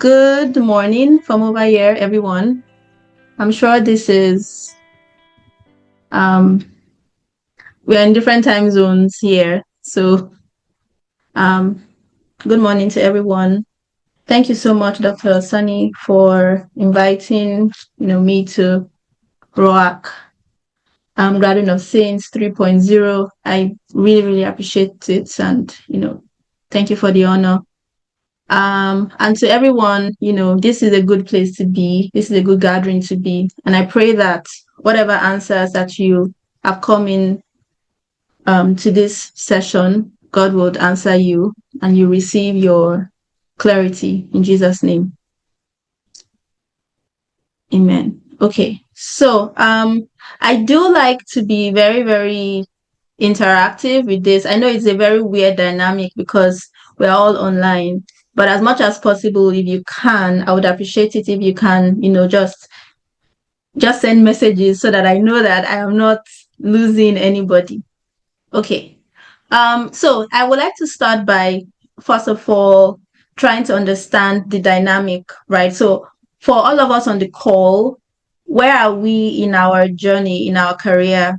Good morning from over here, everyone. I'm sure this is, um, we're in different time zones here. So, um, good morning to everyone. Thank you so much, Dr. Sunny, for inviting, me to Ruach, Garden of Saints 3.0. I really, really appreciate it. And, thank you for the honor. And to everyone, this is a good place to be. This is a good gathering to be. And I pray that whatever answers that you have come in to this session, God would answer you and you receive your clarity in Jesus' name. Amen. Okay. So I do like to be very, very interactive with this. I know it's a very weird dynamic because we're all online. But as much as possible, if you can, I would appreciate it if you can, just send messages so that I know that I am not losing anybody. Okay. So I would like to start by, first of all, trying to understand the dynamic, right? So for all of us on the call, where are we in our journey, in our career,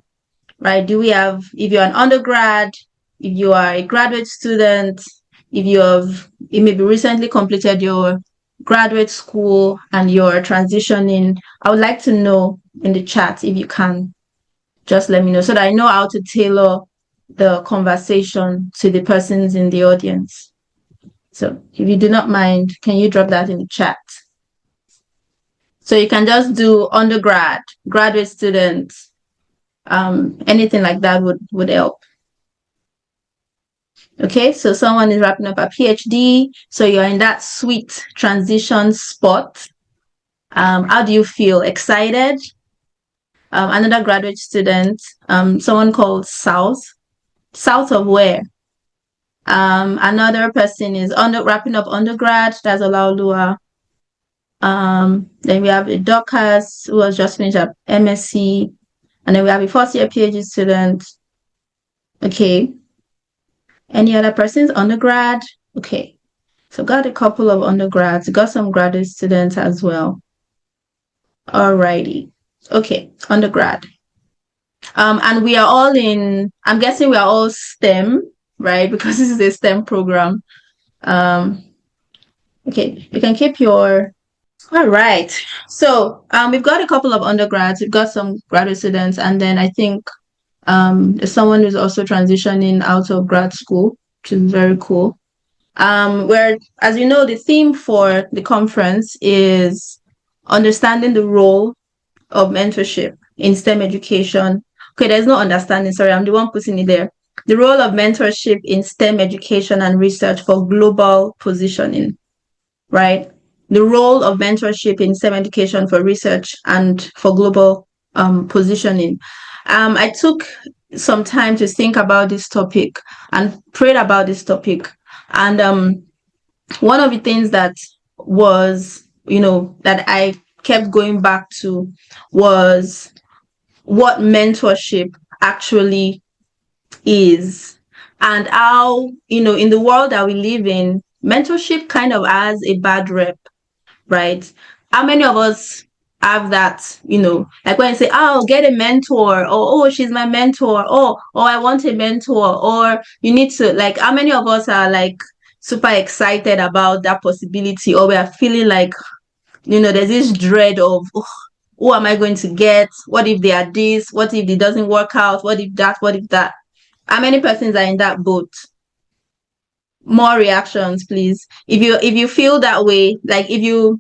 right? Do we have, if you're an undergrad, if you are a graduate student, if you maybe recently completed your graduate school and you're transitioning, I would like to know in the chat if you can just let me know so that I know how to tailor the conversation to the persons in the audience. So if you do not mind, can you drop that in the chat? So you can just do undergrad, graduate students, anything like that would help. Okay, so someone is wrapping up a PhD, so you're in that sweet transition spot. How do you feel? Excited? Another graduate student, someone called South of where? Another person is wrapping up undergrad, that's Olaoluwa. Then we have a Dorcas who has just finished up MSc, and then we have a first year PhD student. Okay. Any other persons? Undergrad? Okay. So got a couple of undergrads, got some graduate students as well. Alrighty. Okay, undergrad. And we are all I'm guessing we are all STEM, right? Because this is a STEM program. Okay, you can keep all right. So we've got a couple of undergrads, we've got some graduate students, and then I think there's someone who's also transitioning out of grad school, which is very cool. Where, as you know, the theme for the conference is understanding the role of mentorship in STEM education. Okay, there's no understanding, sorry, I'm the one putting it there. The role of mentorship in STEM education and research for global positioning, right? The role of mentorship in STEM education for research and for global positioning. I took some time to think about this topic and prayed about this topic. And one of the things that was, that I kept going back to was what mentorship actually is and how, in the world that we live in, mentorship kind of has a bad rep, right? How many of us have that, like when you say, oh, get a mentor, or oh, she's my mentor, or I want a mentor, or you need to, like, how many of us are like super excited about that possibility, or we are feeling like, there's this dread of, oh, who am I going to get? What if they are this? What if it doesn't work out? What if that? What if that? How many persons are in that boat? More reactions, please. If you feel that way, like if you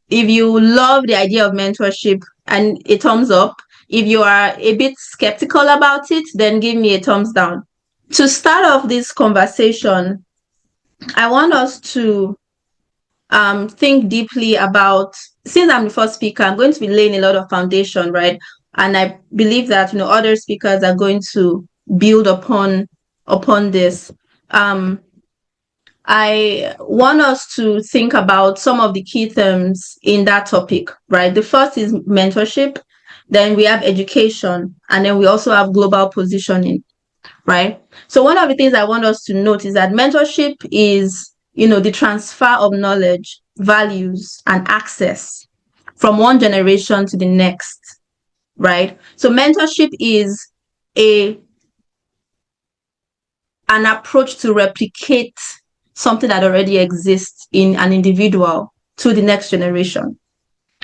love the idea of mentorship, and a thumbs up. If you are a bit skeptical about it, then give me a thumbs down. To start off this conversation, I want us to think deeply about, since I'm the first speaker, I'm going to be laying a lot of foundation, right? And I believe that other speakers are going to build upon this. I want us to think about some of the key themes in that topic, right? The first is mentorship, then we have education, and then we also have global positioning, right? So one of the things I want us to note is that mentorship is the transfer of knowledge, values, and access from one generation to the next, right? So mentorship is an approach to replicate something that already exists in an individual to the next generation,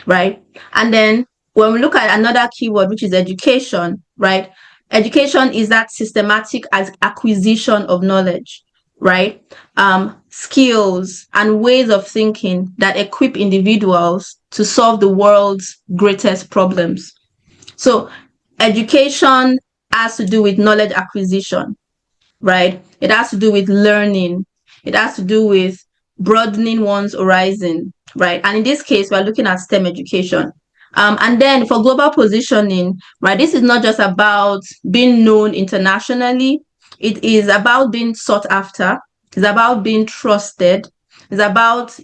right? And then when we look at another keyword, which is education, right? Education is that systematic acquisition of knowledge, right? Skills and ways of thinking that equip individuals to solve the world's greatest problems. So education has to do with knowledge acquisition, right? It has to do with learning. It has to do with broadening one's horizon, right? And in this case, we're looking at STEM education. And then for global positioning, right, this is not just about being known internationally. It is about being sought after. It's about being trusted. It's about,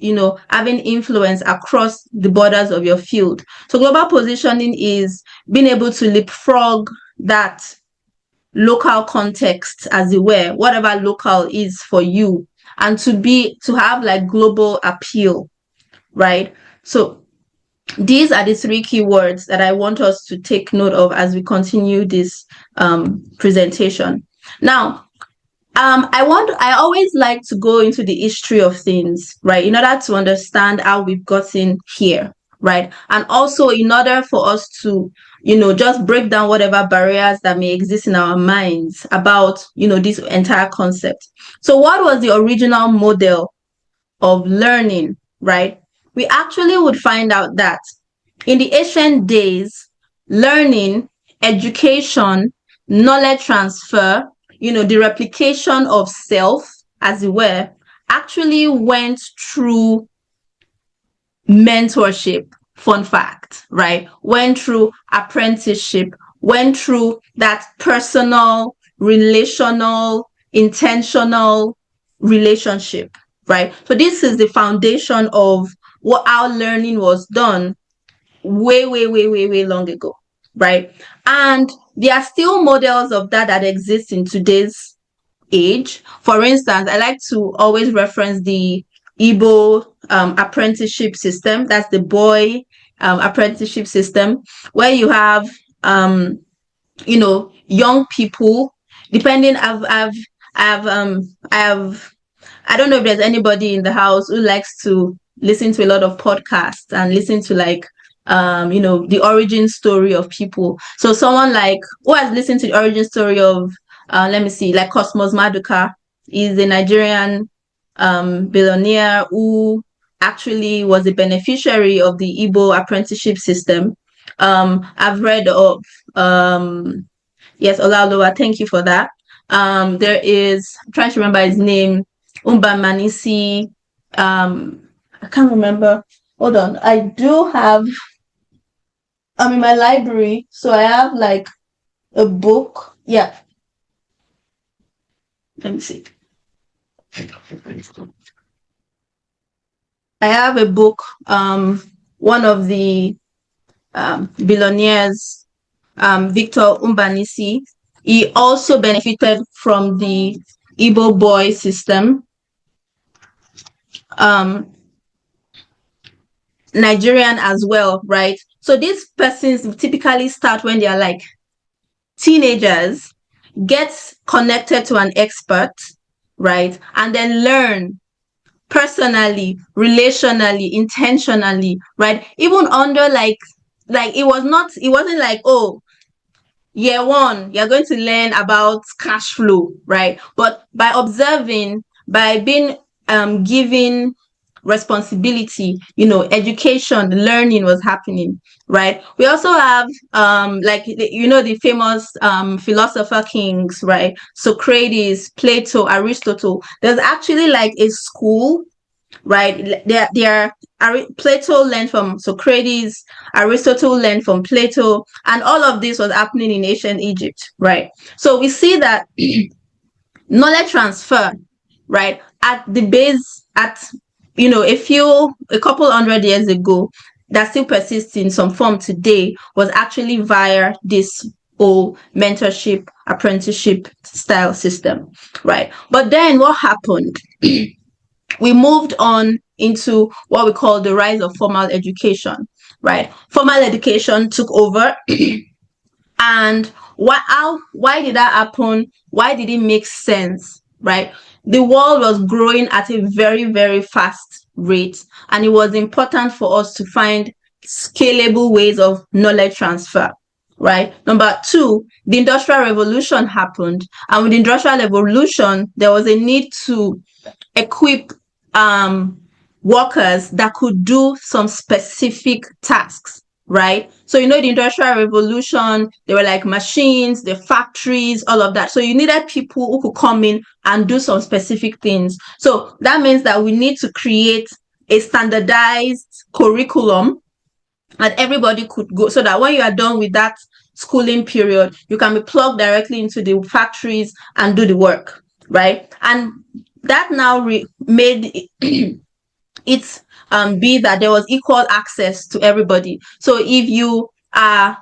having influence across the borders of your field. So global positioning is being able to leapfrog that local context, as it were, whatever local is for you, and to have like global appeal, right? So these are the three keywords that I want us to take note of as we continue this presentation. Now, I always like to go into the history of things, right, in order to understand how we've gotten here, right? And also in order for us to, just break down whatever barriers that may exist in our minds about, this entire concept. So what was the original model of learning, right? We actually would find out that in the ancient days, learning, education, knowledge transfer, the replication of self, as it were, actually went through mentorship. Fun fact, right? Went through apprenticeship, went through that personal, relational, intentional relationship, right? So this is the foundation of how learning was done way long ago, right? And there are still models of that exist in today's age. For instance, I like to always reference the Igbo apprenticeship system. That's the boy apprenticeship system, where you have young people. Depending, I don't know if there's anybody in the house who likes to listen to a lot of podcasts and listen to the origin story of people. So someone like who has listened to the origin story of like Cosmos Maduka is a Nigerian billionaire who actually was a beneficiary of the Igbo apprenticeship system. I've read of yes, Olalowa, thank you for that. There is, I'm trying to remember his name, Umbamanisi. I can't remember. Hold on. I'm in my library, so I have like a book. Yeah. Let me see. I have a book. One of the billionaires, Victor Umbanisi, he also benefited from the Igbo boy system. Nigerian as well, right? So these persons typically start when they are like teenagers, get connected to an expert, right? And then learn personally, relationally, intentionally, right? Even under like it wasn't like, oh, year one, you're going to learn about cash flow, right? But by observing, by being given responsibility, education, learning was happening, right? We also have the famous philosopher kings, right? Socrates, Plato, Aristotle. There's actually like a school, right? Plato learned from Socrates, Aristotle learned from Plato, and all of this was happening in ancient Egypt, right? So we see that knowledge transfer, right, at the base, a couple hundred years ago, that still persists in some form today, was actually via this whole mentorship, apprenticeship style system, right? But then what happened? we moved on into what we call the rise of formal education, right? Formal education took over. And why did that happen? Why did it make sense, right? The world was growing at a very, very fast rate, and it was important for us to find scalable ways of knowledge transfer, right? Number two, the Industrial Revolution happened, and with the Industrial Revolution, there was a need to equip workers that could do some specific tasks, right? So, the Industrial Revolution, they were like machines, the factories, all of that. So you needed people who could come in and do some specific things. So that means that we need to create a standardized curriculum that everybody could go, so that when you are done with that schooling period, you can be plugged directly into the factories and do the work, right? And that now made it be that there was equal access to everybody. So if you have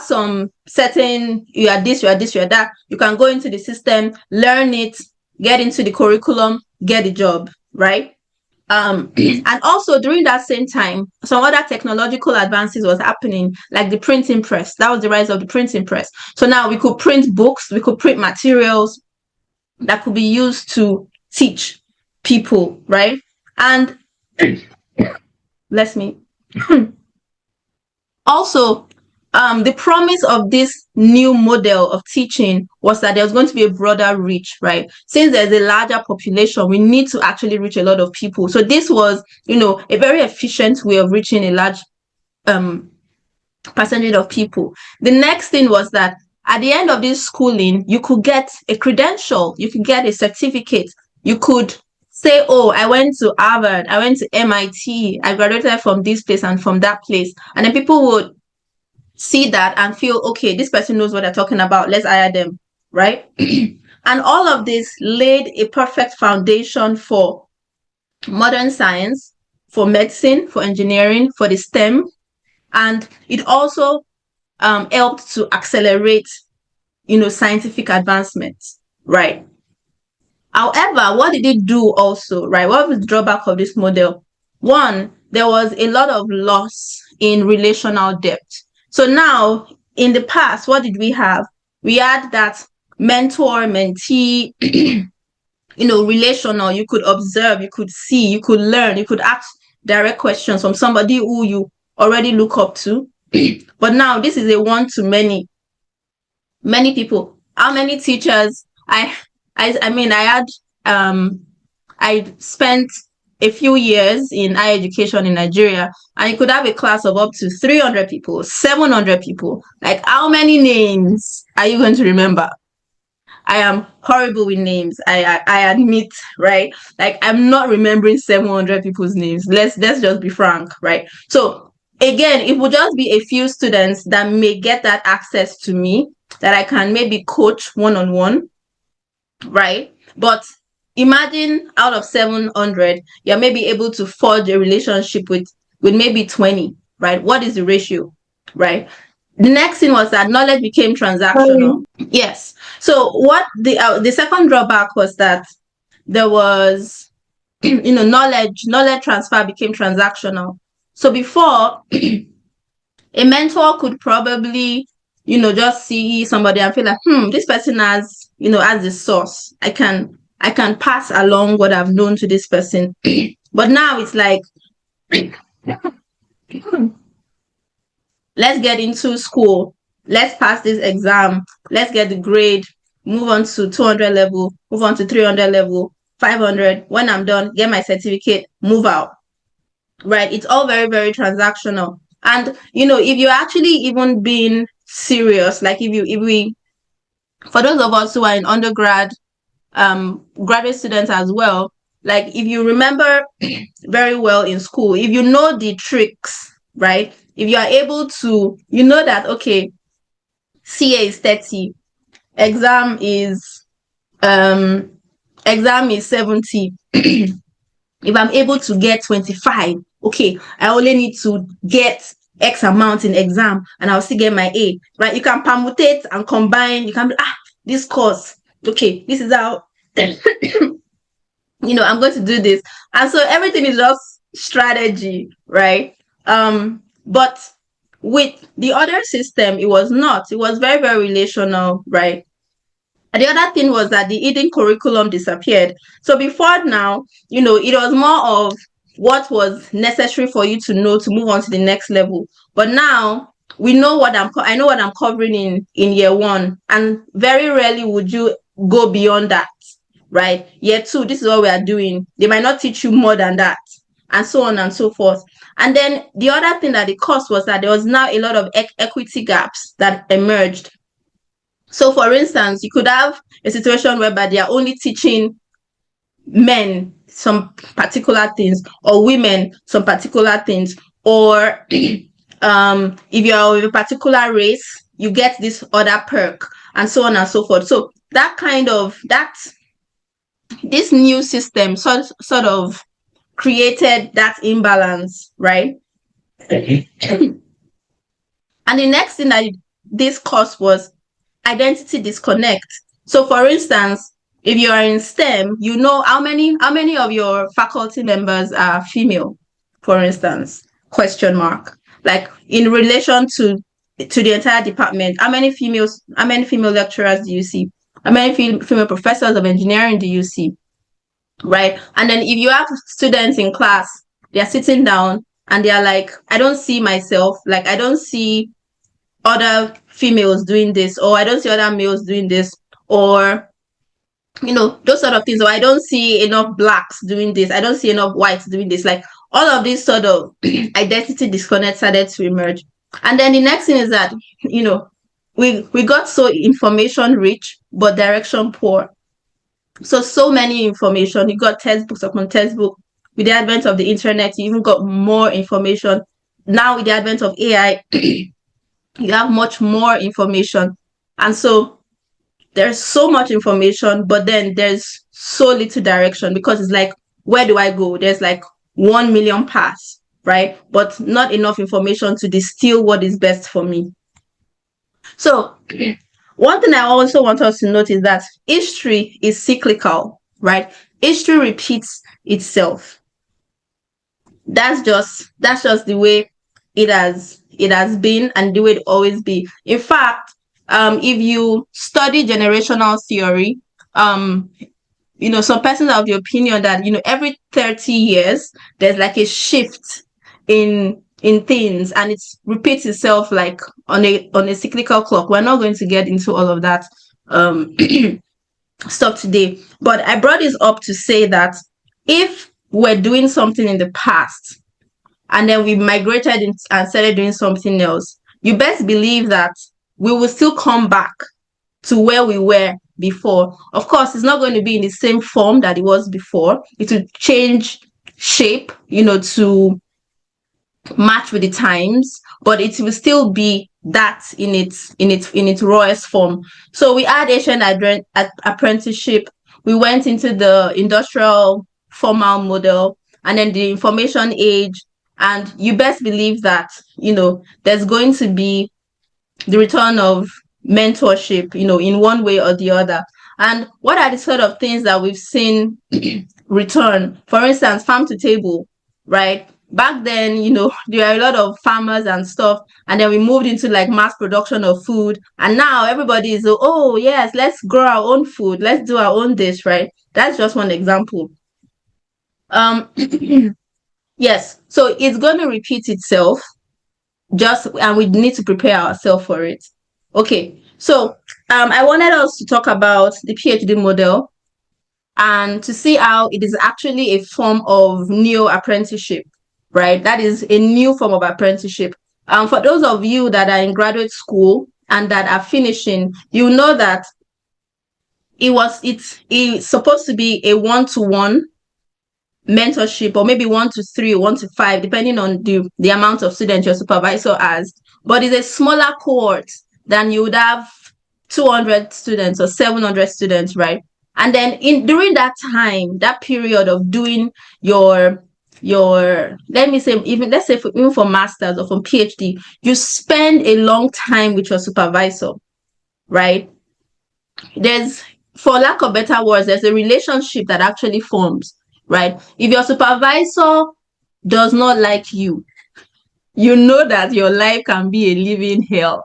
some certain, you are this, you are this, you are that, you can go into the system, learn it, get into the curriculum, get the job, right? And also during that same time, some other technological advances was happening, like the printing press. That was the rise of the printing press. So now we could print books, we could print materials that could be used to teach people, right? And bless me. Also, the promise of this new model of teaching was that there was going to be a broader reach, right? Since there's a larger population, we need to actually reach a lot of people. So this was, a very efficient way of reaching a large percentage of people. The next thing was that at the end of this schooling, you could get a credential, you could get a certificate, you could say, oh, I went to Harvard, I went to MIT, I graduated from this place and from that place. And then people would see that and feel, okay, this person knows what they're talking about, let's hire them, right? And all of this laid a perfect foundation for modern science, for medicine, for engineering, for the STEM. And it also helped to accelerate, scientific advancements, right? However, what did it do also, right? What was the drawback of this model? One, there was a lot of loss in relational depth. So now, in the past, what did we have? We had that mentor, mentee, relational. You could observe, you could see, you could learn, you could ask direct questions from somebody who you already look up to. But now this is a one-to-many. Many people. How many teachers? I spent a few years in higher education in Nigeria, and you could have a class of up to 300 people, 700 people. Like, how many names are you going to remember? I am horrible with names. I admit, right? Like, I'm not remembering 700 people's names. Let's just be frank, right? So again, it would just be a few students that may get that access to me that I can maybe coach one-on-one, right? But imagine out of 700, you're maybe able to forge a relationship with maybe 20, right? What is the ratio, right? The next thing was that knowledge became transactional. Yes. So what the second drawback was that there was, knowledge transfer became transactional. So before, a mentor could probably, just see somebody and feel like, this person has, as the source. I can pass along what I've known to this person. But now it's like, let's get into school. Let's pass this exam. Let's get the grade. Move on to 200 level. Move on to 300 level. 500. When I'm done, get my certificate. Move out. Right? It's all very, very transactional. And, if you're actually even being serious, like for those of us who are in undergrad, graduate students as well, like if you remember very well in school, if you know the tricks, right? If you are able to, that, okay, CA is 30, exam is 70. If I'm able to get 25, okay, I only need to get X amount in exam and I'll still get my A, right? You can permutate and combine. You can be, this course, okay, this is how I'm going to do this. And so everything is just strategy, right? But with the other system, it was not. It was very, very relational, right? And the other thing was that the hidden curriculum disappeared. So before now, it was more of what was necessary for you to know to move on to the next level. But now we know I know what I'm covering in year one, and very rarely would you go beyond that, right? Year two, this is what we are doing. They might not teach you more than that, and so on and so forth. And then the other thing that it caused was that there was now a lot of equity gaps that emerged. So, for instance, you could have a situation whereby they are only teaching men some particular things, or women some particular things, or if you're of a particular race, you get this other perk, and so on and so forth. So this new system sort of created that imbalance, right? And the next thing that this caused was identity disconnect. So, for instance, if you are in STEM, you know how many of your faculty members are female, for instance, question mark. Like in relation to the entire department, how many female lecturers do you see? How many female professors of engineering do you see? Right? And then if you have students in class, they're sitting down and they're like, I don't see myself, like I don't see other females doing this, or I don't see other males doing this, or those sort of things, or I don't see enough blacks doing this, I don't see enough whites doing this. Like all of these sort of identity disconnect started to emerge. And then the next thing is that we got so information rich but direction poor. So many information, you got textbooks upon textbook. With the advent of the internet, you even got more information. Now with the advent of AI, you have much more information. And so there's so much information, but then there's so little direction, because it's like, where do I go? There's like 1 million paths, right? But not enough information to distill what is best for me. So one thing I also want us to note is that history is cyclical, right? History repeats itself. That's just the way it has been, and the way it always be. In fact, if you study generational theory, some persons are of the opinion that every 30 years there's like a shift in things, and it repeats itself like on a cyclical clock. We're not going to get into all of that stuff today, but I brought this up to say that if we're doing something in the past and then we migrated and started doing something else, you best believe that we will still come back to where we were before. Of course, it's not going to be in the same form that it was before. It will change shape, to match with the times, but it will still be that in its rawest form. So we had Asian apprenticeship. We went into the industrial formal model, and then the information age. And you best believe that there's going to be the return of mentorship, in one way or the other. And what are the sort of things that we've seen return? For instance, farm to table, right? Back then, there are a lot of farmers and stuff, and then we moved into like mass production of food. And now everybody is, oh yes, let's grow our own food, let's do our own dish, right? That's just one example. Um, yes, so it's going to repeat itself, and we need to prepare ourselves for it. Okay, so I wanted us to talk about the PhD model and to see how it is actually a form of neo apprenticeship, right? That is a new form of apprenticeship. For those of you that are in graduate school and that are finishing, you know that it's supposed to be a one-to-one mentorship, or maybe 1 to 3, 1 to 5, depending on the amount of students your supervisor has. But it's a smaller cohort than you would have 200 students or 700 students, right? And then during that time, that period of doing your let's say even for masters or for PhD, you spend a long time with your supervisor, right? There's for lack of better words, there's a relationship that actually forms, right? If your supervisor does not like you, you know that your life can be a living hell,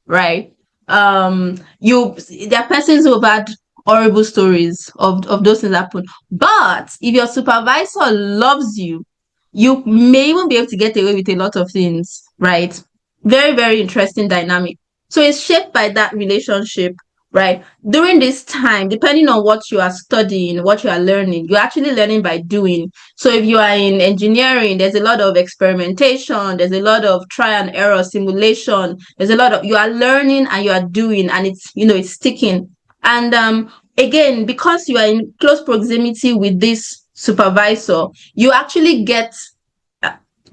right? You There are persons who've had horrible stories of those things happen. But if your supervisor loves you, you may even be able to get away with a lot of things, right? Very, very interesting dynamic. So it's shaped by that relationship, right? During this time, depending on what you are studying, what you are learning, you're actually learning by doing. So if you are in engineering, there's a lot of experimentation, there's a lot of try and error simulation, there's a lot of, you are learning and you are doing, and it's, it's sticking. And again, because you are in close proximity with this supervisor, you actually get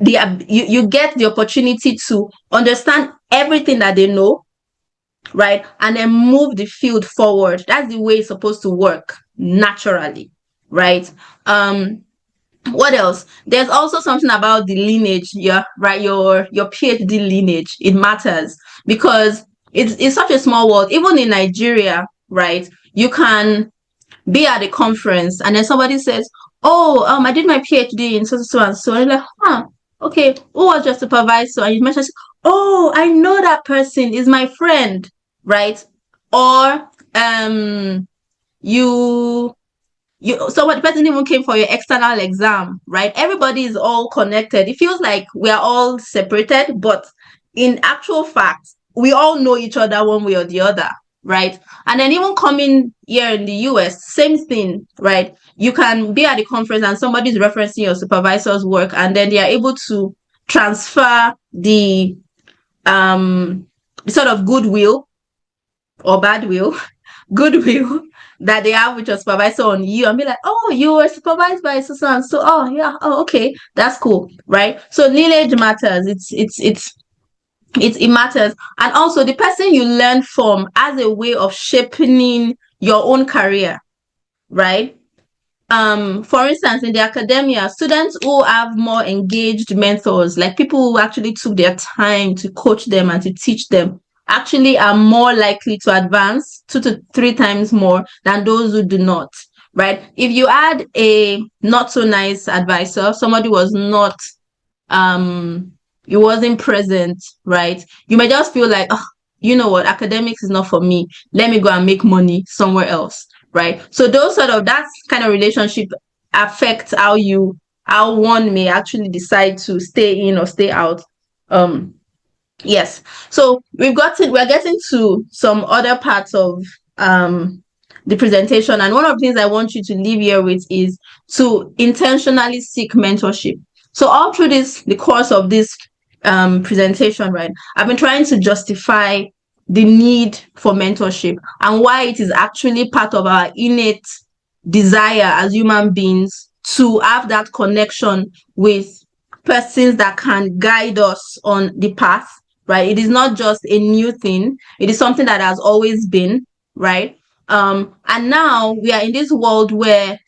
you get the opportunity to understand everything that they know, right? And then move the field forward. That's the way it's supposed to work naturally, right? What else? There's also something about the lineage, yeah, right? Your PhD lineage. It matters because it's such a small world. Even in Nigeria, right? You can be at a conference and then somebody says, "Oh, I did my PhD in so so so and so." And you're like, "Huh, okay, who was your supervisor?" And you mention, "Oh, I know that person is my friend," right? Or you so what, the person even came for your external exam, right? Everybody is all connected. It feels like we are all separated, but in actual fact, we all know each other one way or the other, right? And then even coming here in the US, same thing, right? You can be at the conference and somebody's referencing your supervisor's work, and then they are able to transfer the sort of goodwill or bad will, goodwill that they have with your supervisor on you, and be like, "Oh, you were supervised by so and so. Oh, yeah. Oh, okay, that's cool, right?" So lineage matters. It matters, and also the person you learn from as a way of shaping your own career, right? For instance, in the academia, students who have more engaged mentors, like people who actually took their time to coach them and to teach them, actually are more likely to advance 2 to 3 times more than those who do not, right? If you had a not so nice advisor, somebody was not he wasn't present, right? You may just feel like, "Oh, you know what, academics is not for me. Let me go and make money somewhere else," right? So those sort of that kind of relationship affects how one may actually decide to stay in or stay out. Um, yes. So we're getting to some other parts of the presentation, and one of the things I want you to leave here with is to intentionally seek mentorship. So all through the course of this presentation, right, I've been trying to justify the need for mentorship and why it is actually part of our innate desire as human beings to have that connection with persons that can guide us on the path, right? It is not just a new thing, it is something that has always been, right? And now we are in this world where,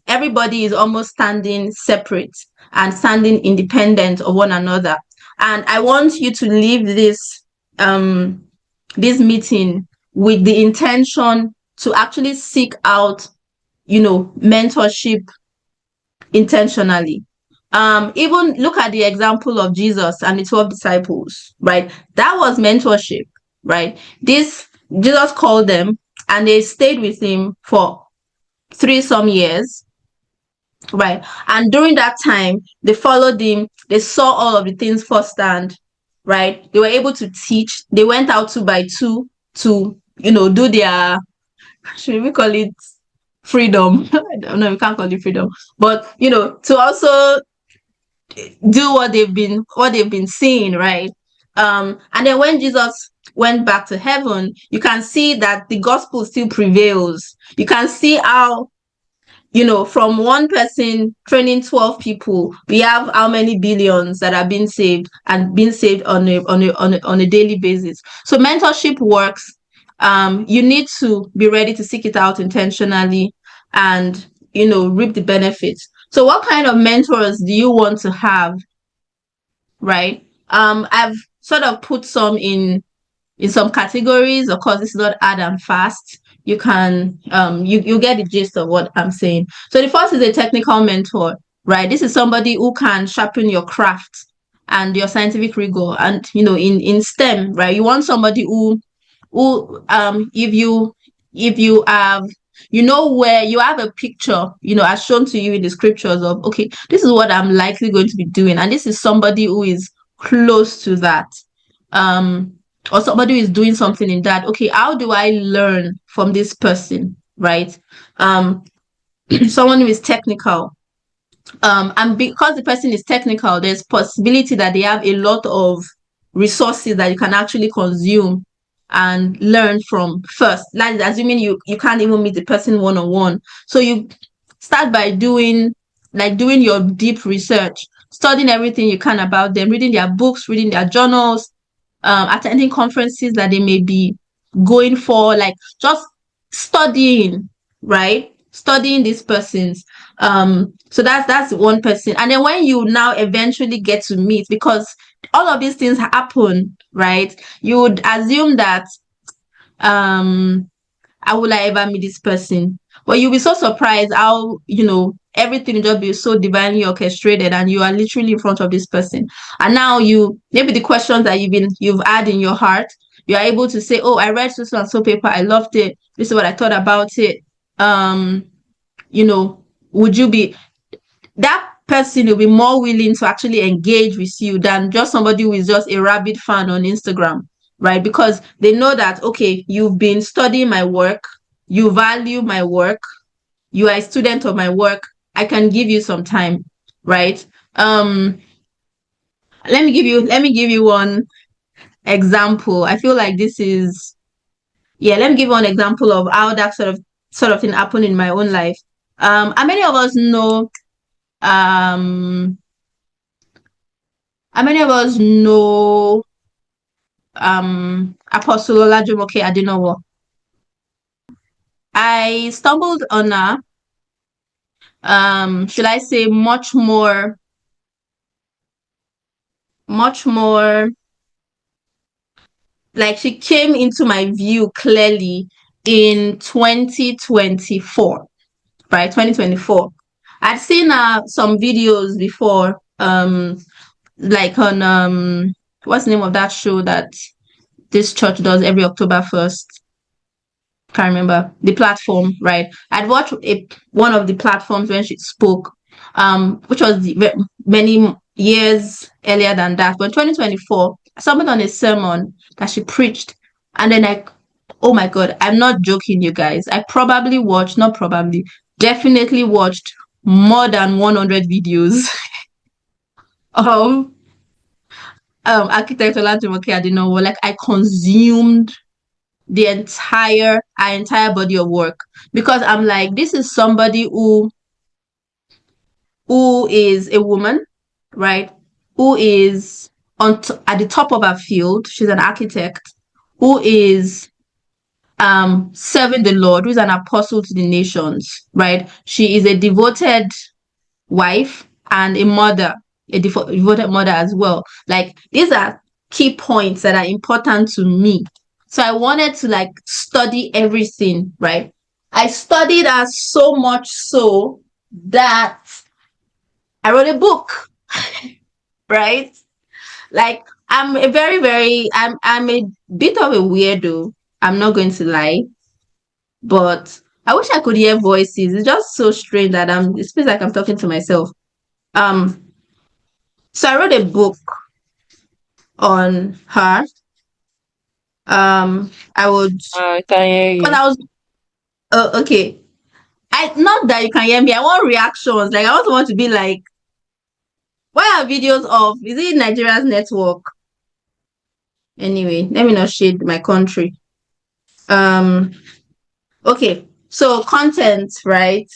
everybody is almost standing separate and standing independent of one another. And I want you to leave this meeting with the intention to actually seek out, mentorship intentionally. Even look at the example of Jesus and the 12 disciples, right? That was mentorship, right? This Jesus called them and they stayed with him for 3 some years, right? And during that time, they followed him, they saw all of the things firsthand, right? They were able to teach, they went out 2 by 2 to, do their, should we call it freedom? I don't know, we can't call it freedom, but to also do what they've been seeing, right? And then when Jesus went back to heaven, you can see that the gospel still prevails. You can see how, from one person training 12 people, we have how many billions that are being saved and being saved on a daily basis. So mentorship works. You need to be ready to seek it out intentionally and, reap the benefits. So what kind of mentors do you want to have, right? I've sort of put some in some categories. Of course, this is not hard and fast. you can you get the gist of what I'm saying. So the first is a technical mentor, right? This is somebody who can sharpen your craft and your scientific rigor, and in STEM, right? You want somebody who if you have where you have a picture, as shown to you in the scriptures of, okay, this is what I'm likely going to be doing, and this is somebody who is close to that, um or somebody who is doing something in that. Okay, how do I learn from this person, right? um Someone who is technical, and because the person is technical, there's possibility that they have a lot of resources that you can actually consume and learn from first, like assuming you can't even meet the person one-on-one. So you start by doing your deep research, studying everything you can about them, reading their books, reading their journals, attending conferences that they may be going for, like just studying, right? Studying these persons. So that's one person. And then when you now eventually get to meet, because all of these things happen, right? You would assume that how will I ever meet this person? But you'll be so surprised how, everything will just be so divinely orchestrated, and you are literally in front of this person. And now maybe the questions that you've had in your heart, you are able to say, oh, I read so and so paper, I loved it. This is what I thought about it. You know, would you be that person will be more willing to actually engage with you than just somebody who is just a rabid fan on Instagram, right? Because they know that, okay, you've been studying my work, you value my work, you are a student of my work, I can give you some time, right? Let me give you one example. I feel like this is, yeah, let me give one example of how that sort of thing happened in my own life. How many of us know um how many of us know Apostle Olajumoke Adenowo? I stumbled on her, should I say, much more like she came into my view clearly in 2024, right? 2024. I'd seen some videos before, like on what's the name of that show that this church does every October 1st? Can't remember the platform, right? I'd watched one of the platforms when she spoke, which was many years earlier than that. But 2024, I stumbled on a sermon that she preached, and then oh my God, I'm not joking, you guys. I probably watched, not probably, definitely watched more than 100 videos of architect Olajumoke Adenowo. Like, I consumed the entire body of work, because I'm like, this is somebody who is a woman, right? Who is at the top of her field. She's an architect who is serving the Lord, who is an apostle to the nations, right? She is a devoted wife and a mother, a devoted mother as well. Like, these are key points that are important to me. So I wanted to like study everything, right? I studied her so much so that I wrote a book, right? Like, I'm a I'm a bit of a weirdo. I'm not going to lie, but I wish I could hear voices. It's just so strange that it feels like I'm talking to myself. Um, so I wrote a book on her. I would, I can hear because you. I was, okay. Not that you can hear me. I want reactions. Like, I also want to be like, why are videos off? Is it Nigeria's network? Anyway, let me not shade my country. Um, okay. So content, right?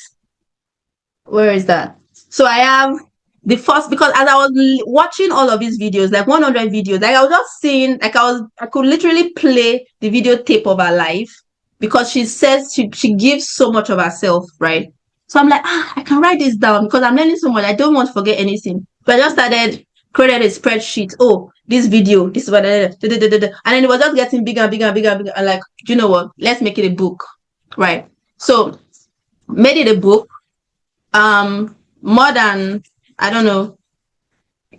Where is that? So I have the first, because as I was watching all of these videos, like 100 videos, like I was just seeing, like I could literally play the video tape of her life, because she says she gives so much of herself, right? So I'm like, I can write this down because I'm learning so much. I don't want to forget anything. So I just created a spreadsheet. Oh, this video, this is what, and then it was just getting bigger and bigger and bigger and bigger. And like, do you know what? Let's make it a book. right? So made it a book, more than, I don't know,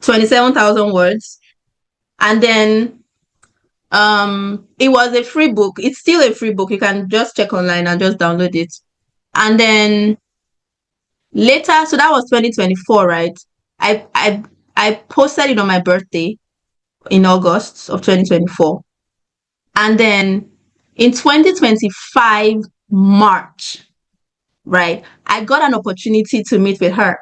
27,000 words. And then it was a free book. It's still a free book. You can just check online and just download it. And then later, so that was 2024, right? I I I posted it on my birthday in August of 2024. And then in 2025 March, right, I got an opportunity to meet with her,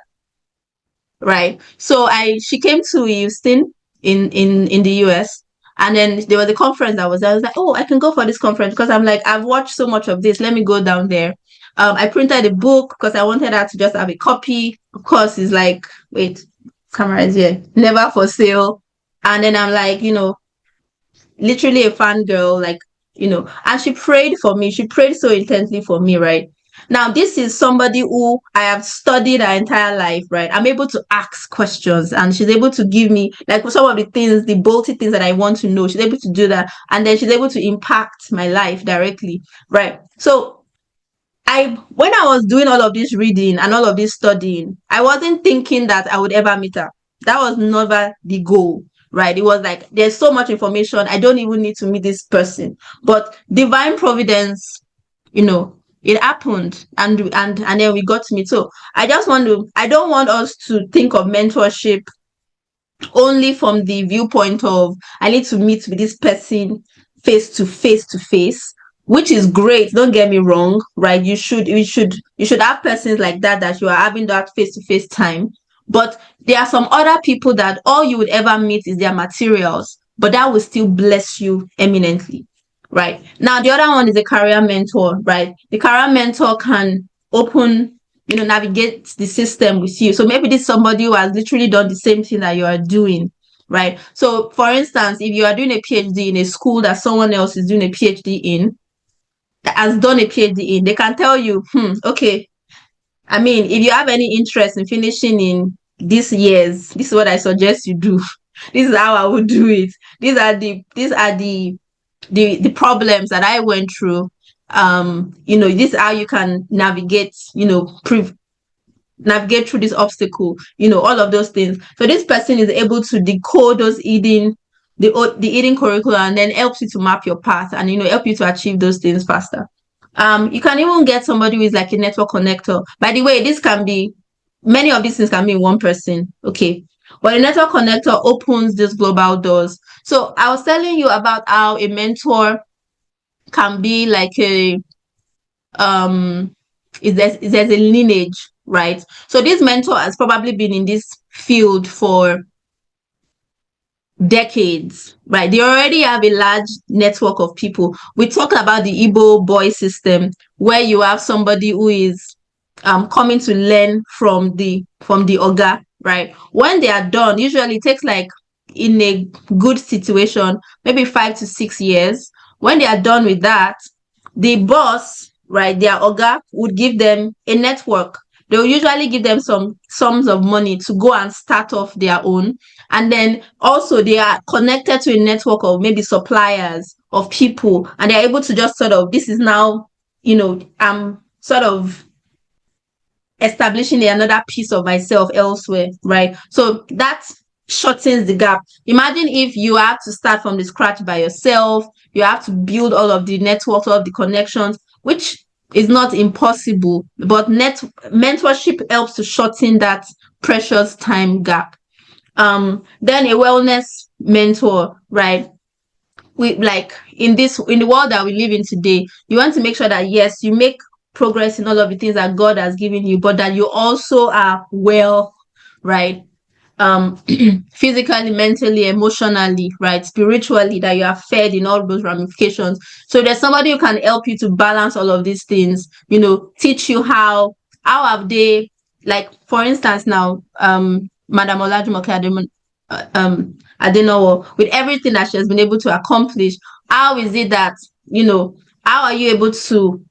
right? So I she came to Houston in the US, and then there was a conference that was there. I was like, oh, I can go for this conference because I'm like, I've watched so much of this. Let me go down there. I printed a book because I wanted her to just have a copy. Of course, it's like, wait, camera is here, never for sale. And then I'm like, literally a fangirl, like, and she prayed for me. She prayed so intensely for me, right? Now, this is somebody who I have studied her entire life, right? I'm able to ask questions and she's able to give me, like, some of the things, the bolty things that I want to know. She's able to do that. And then she's able to impact my life directly, right? So, when I was doing all of this reading and all of this studying, I wasn't thinking that I would ever meet her. That was never the goal, right? It was like there's so much information. I don't even need to meet this person. But divine providence, it happened, and then we got to meet. So I don't want us to think of mentorship only from the viewpoint of I need to meet with this person to face, which is great. Don't get me wrong, right? You should have persons like that you are having that face to face time. But there are some other people that all you would ever meet is their materials, but that will still bless you eminently. Right. Now the other one is a career mentor, right? The career mentor can open, navigate the system with you. So maybe this is somebody who has literally done the same thing that you are doing, right? So for instance, if you are doing a PhD in a school that someone else is doing a PhD in, that has done a PhD in, they can tell you, okay, I mean, if you have any interest in finishing in this years, this is what I suggest you do. This is how I would do it. These are the problems that I went through. This is how you can navigate, navigate through this obstacle, all of those things. So this person is able to decode those the eating curriculum, and then helps you to map your path and help you to achieve those things faster. You can even get somebody who is like a network connector. By the way, this can be many of these things can be in one person. Okay. But a network connector opens these global doors. So I was telling you about how a mentor can be like um there's a lineage, right? So this mentor has probably been in this field for decades, right? They already have a large network of people. We talked about the Igbo boy system, where you have somebody who is coming to learn from the Oga, right? When they are done, usually it takes like, in a good situation, maybe 5 to 6 years. When they are done with that, the boss, right, their Oga would give them a network. They'll usually give them some sums of money to go and start off their own. And then also they are connected to a network of maybe suppliers of people, and they're able to just sort of, this is now, I'm sort of establishing another piece of myself elsewhere, right? So that shortens the gap. Imagine if you have to start from the scratch by yourself, you have to build all of the networks, all of the connections, which is not impossible, but mentorship helps to shorten that precious time gap. Then a wellness mentor, right? We like in the world that we live in today, you want to make sure that yes, you make progress in all of the things that God has given you, but that you also are well, right? um Physically, mentally, emotionally, right, spiritually, that you are fed in all those ramifications. So there's somebody who can help you to balance all of these things, teach you how have they, like, for instance, now, Madam Olajumoke Adenowo, with everything that she has been able to accomplish, how is it that, how are you able to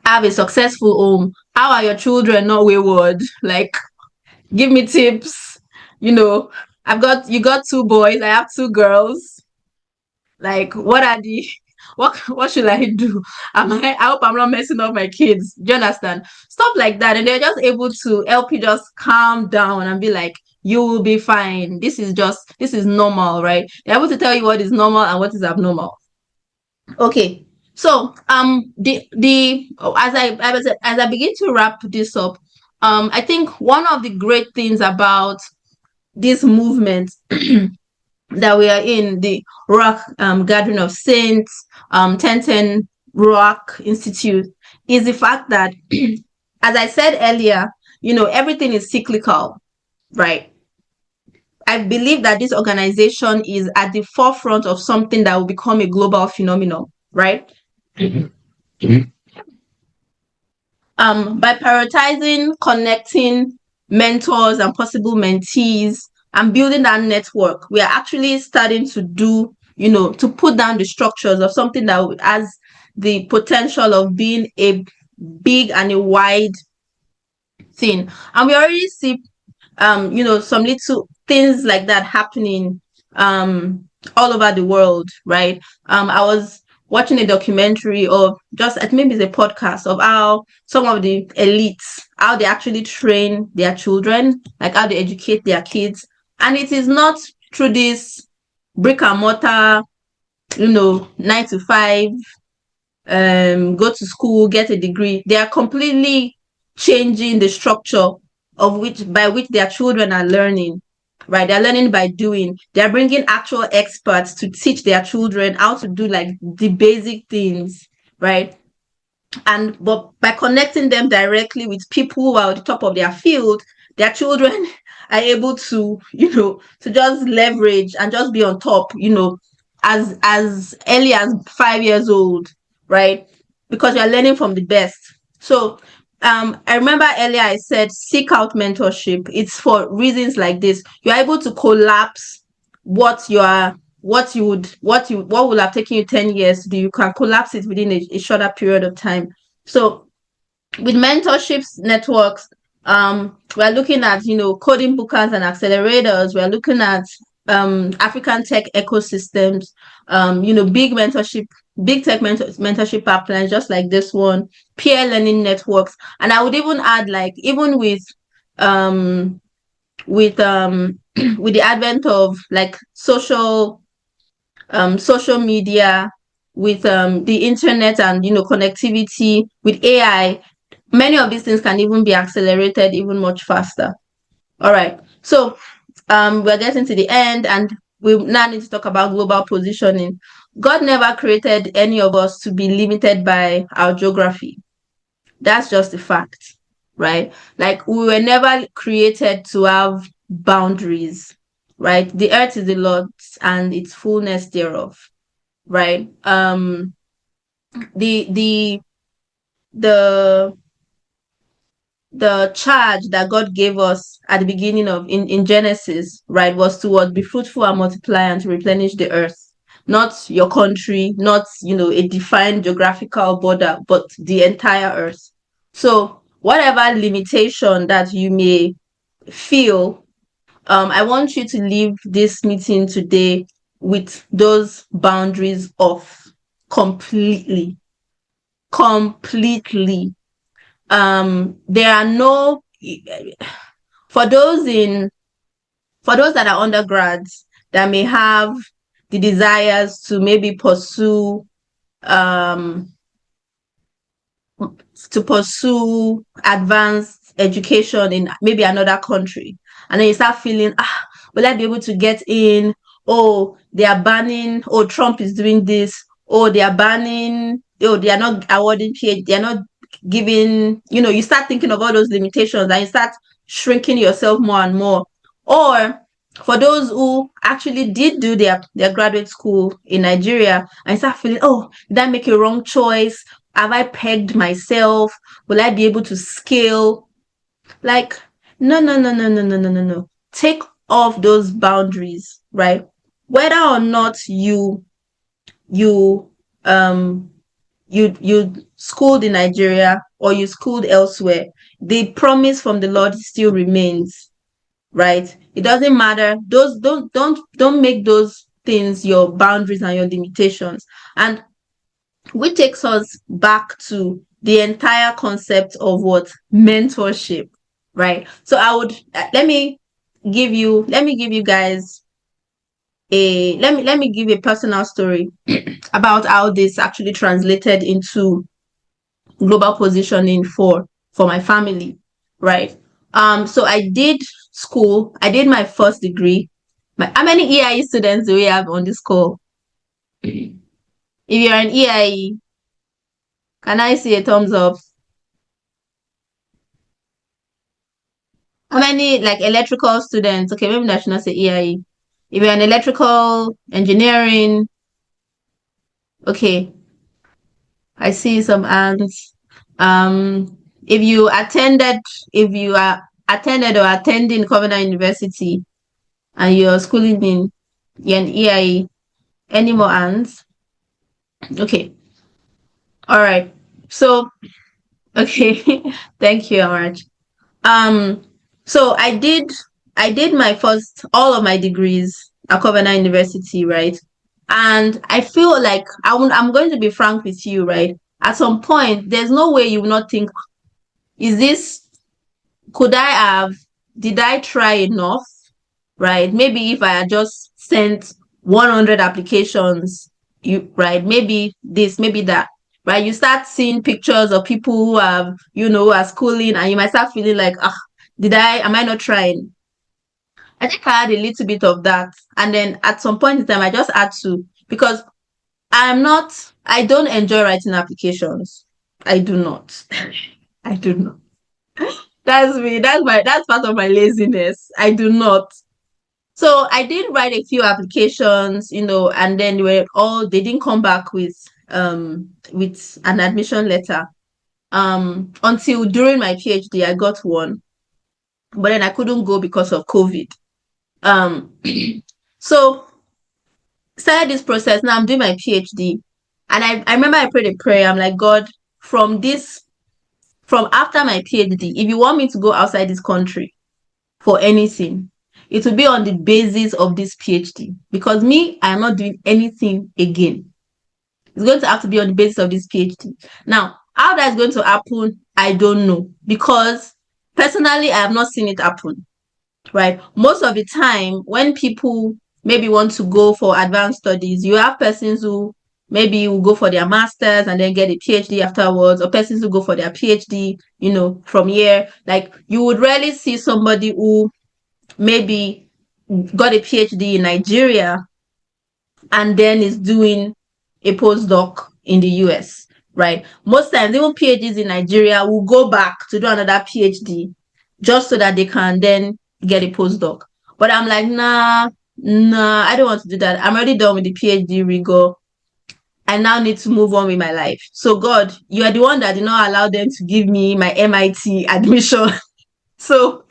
have a successful home? How are your children not wayward? Like, give me tips. You got two boys, I have two girls. Like, what are the what should I do? I hope I'm not messing up my kids. Do you understand? Stuff like that. And they're just able to help you just calm down and be like, you will be fine. This is normal, right? They're able to tell you what is normal and what is abnormal. Okay. So as I begin to wrap this up, I think one of the great things about this movement that we are in, the Ruach Gathering of Saints, 1010 Ruach Institute, is the fact that, as I said earlier, everything is cyclical, right? I believe that this organization is at the forefront of something that will become a global phenomenon, right? By prioritizing connecting mentors and possible mentees and building that network, we are actually starting to do, to put down the structures of something that has the potential of being a big and a wide thing. And we already see, some little things like that happening all over the world, right? I was watching a documentary of maybe it's a podcast of how some of the elites, how they actually train their children, like how they educate their kids. And it is not through this brick and mortar, 9 to 5, go to school, get a degree. They are completely changing the structure by which their children are learning, right? They're learning by doing. They're bringing actual experts to teach their children how to do like the basic things, right? But by connecting them directly with people who are at the top of their field, their children are able to, to just leverage and just be on top, as early as 5 years old, right? Because you're learning from the best. So I remember earlier I said seek out mentorship. It's for reasons like this. You're able to collapse what would have taken you 10 years to do. You can collapse it within a shorter period of time. So with mentorships networks, we're looking at, coding bookers and accelerators. We're looking at African tech ecosystems, big tech mentorship pipelines, just like this one, peer learning networks. And I would even add, like, even with with the advent of like social media, with the internet and connectivity, with AI, many of these things can even be accelerated even much faster. All right. So we're getting to the end, and we now need to talk about global positioning. God never created any of us to be limited by our geography. That's just a fact, right? Like, we were never created to have boundaries, right? The earth is the Lord's and its fullness thereof, right? The the the charge that God gave us at the beginning of in Genesis, right, was to be fruitful and multiply and to replenish the earth. Not your country, not a defined geographical border, but the entire earth. So whatever limitation that you may feel, I want you to leave this meeting today with those boundaries off completely. Completely. There are no, for those that are undergrads that may have the desires to maybe pursue advanced education in maybe another country, and then you start feeling, will I be able to get in? Oh, they are banning, oh, Trump is doing this, oh, they are banning, oh, they are not awarding PhD, they are not giving, you start thinking of all those limitations and you start shrinking yourself more and more. Or for those who actually did do their graduate school in Nigeria and start feeling, oh, did I make a wrong choice? Have I pegged myself? Will I be able to scale? Like, no. Take off those boundaries, right? Whether or not you schooled in Nigeria or you schooled elsewhere, the promise from the Lord still remains, right? It doesn't matter. Those don't make those things your boundaries and your limitations. And which takes us back to the entire concept of what mentorship, right? So I would let me give you guys a let me give a personal story about how this actually translated into global positioning for my family, right? So I did school. I did my first degree. How many EIE students do we have on this call? If you're an EIE, can I see a thumbs up? How many like electrical students? Okay, maybe I should not say EIE. If you're an electrical engineering, okay, I see some hands. If you attended, if you are attended or attending Covenant University and you're schooling in you're an EIE, any more hands? Okay, all right. So, okay, thank you, Amarach. Um, so I did my first all of my degrees at Covenant University, right? And I feel like I'm going to be frank with you, right? At some point, there's no way you will not think, is this could I have did I try enough? Right? Maybe if I had just sent 100 applications, you right? Maybe this, maybe that. Right? You start seeing pictures of people who have, who are schooling, and you might start feeling like, am I not trying? I think I had a little bit of that. And then at some point in time, I just had to, because I don't enjoy writing applications. I do not. I do not. That's me. That's part of my laziness. I do not. So I did write a few applications, and then they didn't come back with an admission letter. Until during my PhD I got one, but then I couldn't go because of COVID. Um so started this process. Now I'm doing my PhD. And I remember I prayed a prayer. I'm like, God, from this from after my PhD, if you want me to go outside this country for anything, it will be on the basis of this PhD. Because me, I am not doing anything again. It's going to have to be on the basis of this PhD. Now, how that's going to happen, I don't know. Because personally, I have not seen it happen. Right? Most of the time, when people maybe want to go for advanced studies, you have persons who maybe will go for their masters and then get a PhD afterwards, or persons who go for their PhD, from here. Like you would rarely see somebody who maybe got a PhD in Nigeria and then is doing a postdoc in the US, right? Most times, even PhDs in Nigeria will go back to do another PhD just so that they can then get a postdoc. But I'm like, nah, I don't want to do that. I'm already done with the PhD rigor. I now need to move on with my life. So God, you are the one that did not allow them to give me my MIT admission. So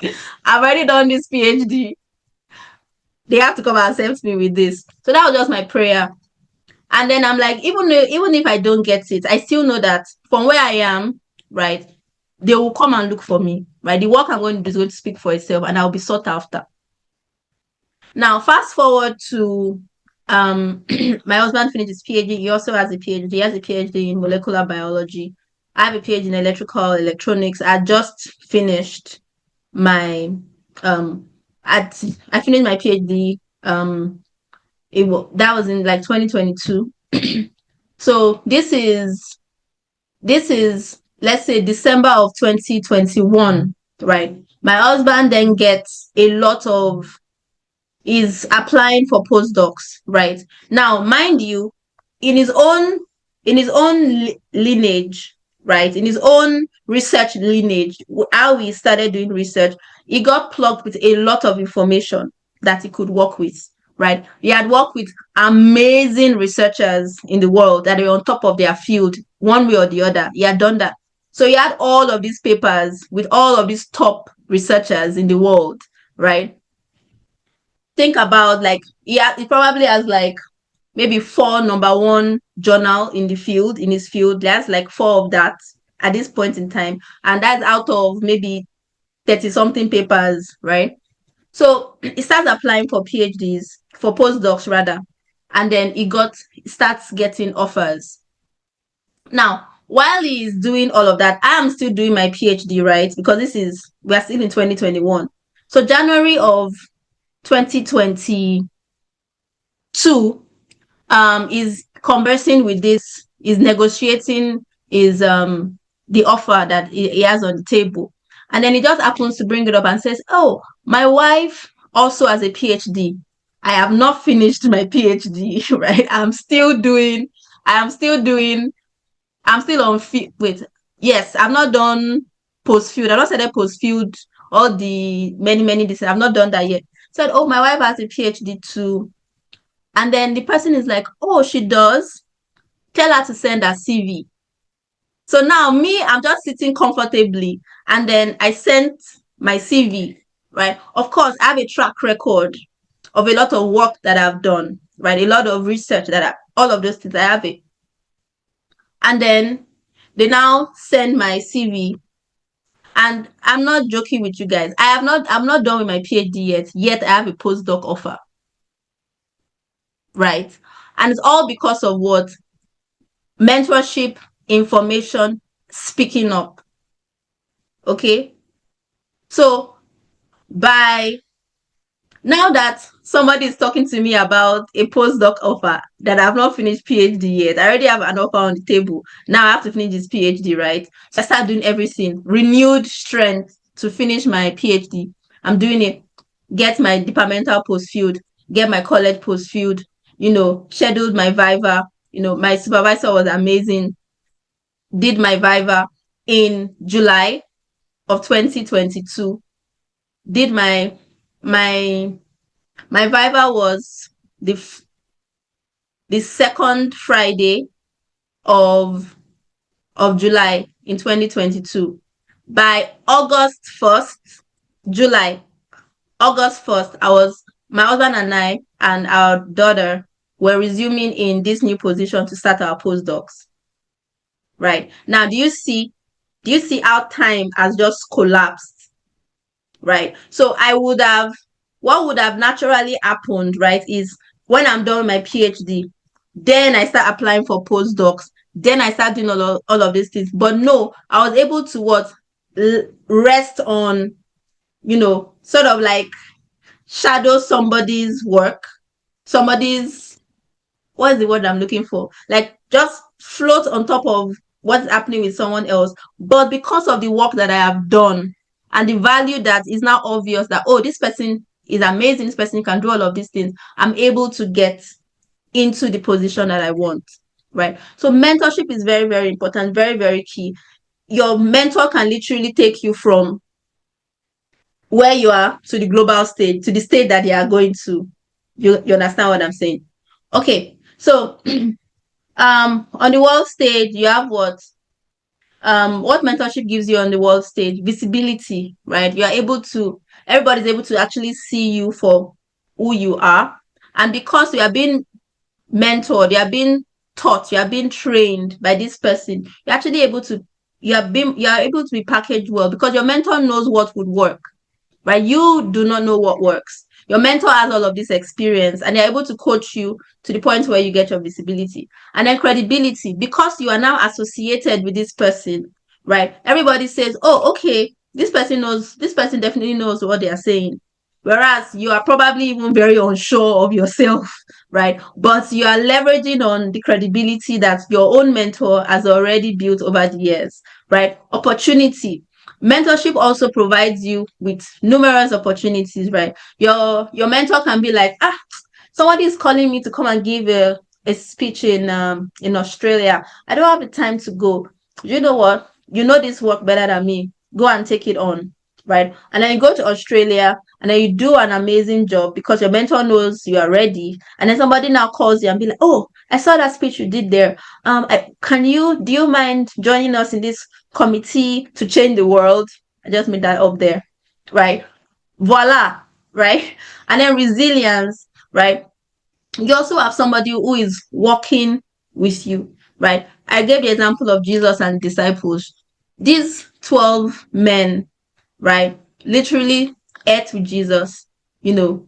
I've already done this PhD. They have to come and accept me with this. So that was just my prayer. And then I'm like, even if I don't get it, I still know that from where I am, right, they will come and look for me, right? The work I'm going to do is going to speak for itself, and I'll be sought after. Now, fast forward to my husband finished his PhD. He also has a PhD. He has a PhD in molecular biology. I have a PhD in electrical electronics. I just finished my I finished my PhD. That was in like 2022. So this is let's say December of 2021, right? My husband then gets a lot of is applying for postdocs, right? Now, mind you, in his own lineage, right? In his own research lineage, how he started doing research, he got plugged with a lot of information that he could work with, right? He had worked with amazing researchers in the world that are on top of their field, one way or the other. He had done that. So he had all of these papers with all of these top researchers in the world, right? Think about like he probably has like maybe four number one journal in the field in his field. There's like four of that at this point in time, and that's out of maybe 30 something papers, right? So he starts applying for PhDs, for postdocs rather, and then he starts getting offers. Now, while he is doing all of that, I am still doing my PhD, right? Because we are still in 2021. So January of 2022, is conversing with this, is negotiating is the offer that he has on the table. And then he just happens to bring it up and says, oh, my wife also has a PhD. I have not finished my PhD, right? I am still doing, I'm still on field. Wait, yes, I'm not done post field. I've not started post field, all the many this. I've not done that yet. Said, oh, my wife has a PhD too. And then the person is like, oh, she does. Tell her to send her CV. So now me, I'm just sitting comfortably. And then I sent my CV, right? Of course, I have a track record of a lot of work that I've done, right? A lot of research all of those things, I have it. And then they now send my CV. And I'm not joking with you guys. I'm not done with my PhD yet. Yet I have a postdoc offer, right? And it's all because of what? Mentorship, information, speaking up. Okay. So by now that somebody is talking to me about a postdoc offer that I've not finished PhD yet, I already have an offer on the table. Now I have to finish this PhD, right? So I start doing everything, renewed strength to finish my PhD. I'm doing it. Get my departmental post field, get my college post field, scheduled my viva. My supervisor was amazing. Did my viva in July of 2022. Did my my viva was the second Friday of July in 2022. By August 1st, July, August 1st, my husband and I and our daughter were resuming in this new position to start our postdocs. Right. Now, do you see how time has just collapsed? Right. So what would have naturally happened, right, is when I'm done with my PhD, then I start applying for postdocs, then I start doing all of these things. But no, I was able to rest on, sort of like shadow somebody's work, somebody's, what is the word I'm looking for? Like just float on top of what's happening with someone else. But because of the work that I have done and the value that is now obvious that, oh, this person is amazing, this person can do all of these things, I'm able to get into the position that I want, right? So mentorship is very, very important, very, very key. Your mentor can literally take you from where you are to the global stage, to the state that they are going to. You understand what I'm saying? Okay, so on the world stage, you have what mentorship gives you on the world stage? Visibility, right? Everybody's able to actually see you for who you are. And because you are being mentored, you are being taught, you are being trained by this person, you're actually able to, you are able to be packaged well because your mentor knows what would work, right? You do not know what works. Your mentor has all of this experience and they're able to coach you to the point where you get your visibility. And then credibility, because you are now associated with this person, right? Everybody says, oh, okay, this person definitely knows what they are saying. Whereas you are probably even very unsure of yourself, right? But you are leveraging on the credibility that your own mentor has already built over the years, right? Opportunity. Mentorship also provides you with numerous opportunities, right? Your mentor can be like, somebody is calling me to come and give a speech in Australia. I don't have the time to go. You know what? You know this work better than me. Go and take it on, right? And then you go to Australia and then you do an amazing job because your mentor knows you are ready. And then somebody now calls you and be like, oh, I saw that speech you did there. Do you mind joining us in this committee to change the world? I just made that up there, right? Voila, right? And then resilience, right? You also have somebody who is walking with you, right? I gave the example of Jesus and disciples. These 12 men, right, literally ate with Jesus, you know,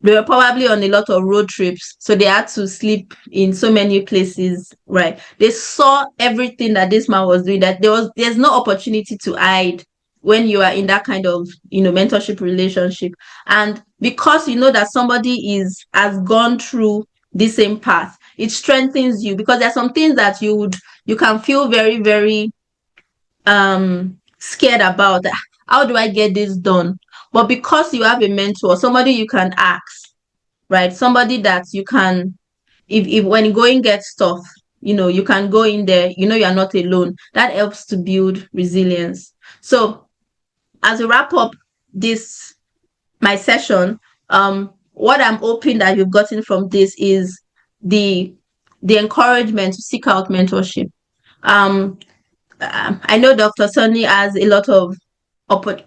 they were probably on a lot of road trips, so they had to sleep in so many places, right? They saw everything that this man was doing, that there's no opportunity to hide when you are in that kind of, mentorship relationship. And because you know that somebody is has gone through the same path, it strengthens you, because there's some things that you can feel very, very scared about. How do I get this done? But because you have a mentor, somebody you can ask, right? Somebody that you can, if when going gets tough, you can go in there, you're not alone. That helps to build resilience. So as a wrap up this my session, what I'm hoping that you've gotten from this is the encouragement to seek out mentorship. um I know Dr. Sunny has a lot of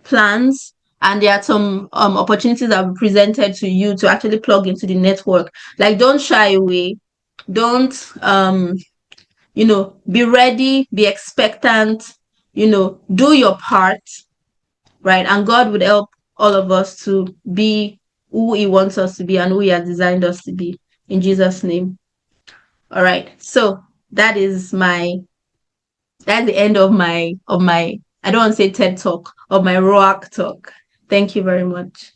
plans, and there are some opportunities that will be presented to you to actually plug into the network. Like, don't shy away. Don't, be ready, be expectant, do your part, right? And God would help all of us to be who He wants us to be and who He has designed us to be. In Jesus' name. All right. So that is that's the end of my I don't want to say TED talk, of my Ruach talk. Thank you very much.